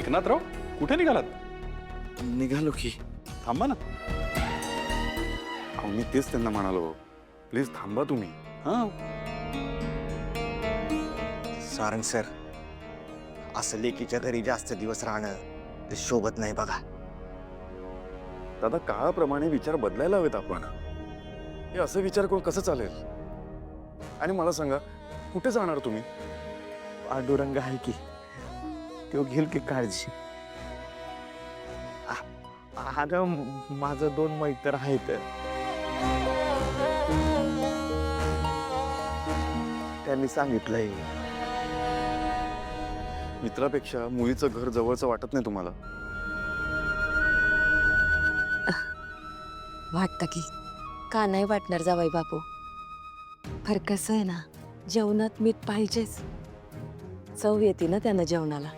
एकनाथराव कुठे निघालात? निघालो की. थांबा ना. अहो मी तेच त्यांना म्हणालो, प्लीज थांबा तुम्ही. हा सारंग सर, असं लेकीच्या घरी जास्त दिवस राहणं ते शोभत नाही बघा. दादा, काळाप्रमाणे विचार बदलायला हवेत आपण. हे असं विचार करून कसं चालेल? आणि मला सांगा, कुठे जाणार तुम्ही? पांडुरंग आहे की, तो घेईल की काळजी. अगं माझं 2 मैत्र आहेत, त्यांनी सांगितलंय. मित्रापेक्षा मुलीचं घर जवळचं वाटत नाही तुम्हाला? वाटतं की. का नाही वाटणार जावई बापू? फार कसं आहे ना, जेवणात मीठ पाहिजेच. चव येते ना त्यानं जेवणाला.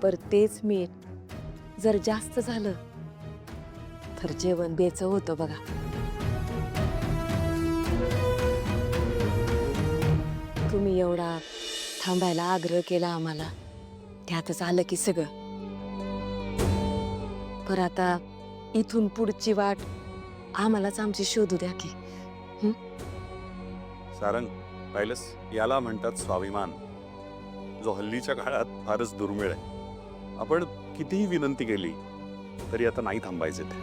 पर तेच मीठ जर जास्त झालं तर जेवण बेचव होतं बघा. तुम्ही एवढा थांबायला आग्रह केला आम्हाला, त्यातच आलं की सगळं. पर आता इथून पुढची वाट आम्हालाच आमची शोधू द्या की. सारंग, पाहिलंस, याला म्हणतात स्वाभिमान, जो हल्लीच्या काळात फारच दुर्मिळ आहे. आपण कितीही विनंती केली तरी आता नाही थांबायचे ते.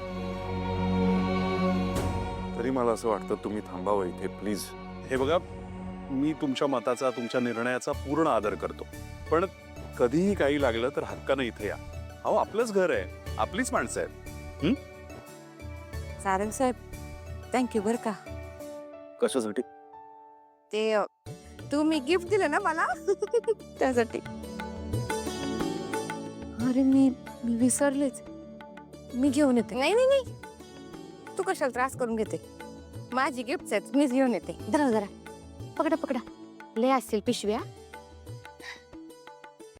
तरी मला असं वाटतं तुम्ही थांबावं इथे, प्लीज. हे बघा, मी तुमच्या मताचा, तुमच्या निर्णयाचा पूर्ण आदर करतो, पण कधीही काही लागलं तर हक्कानं इथे या. अहो, आपलंच घर आहे, आपलीच माणसं आहेत. सारंग साहेब, थँक्यू बर का. कशासाठी? ते तुम्ही गिफ्ट दिलं ना मला त्यासाठी. अरे मी विसरलेच. मी घेऊन येते. नाही नाही नाही, तू कशाला त्रास करून घेते? माझी गिफ्ट आहेत, मीच घेऊन येते. जरा जरा पकडा पकडा, लय असतील पिशव्या.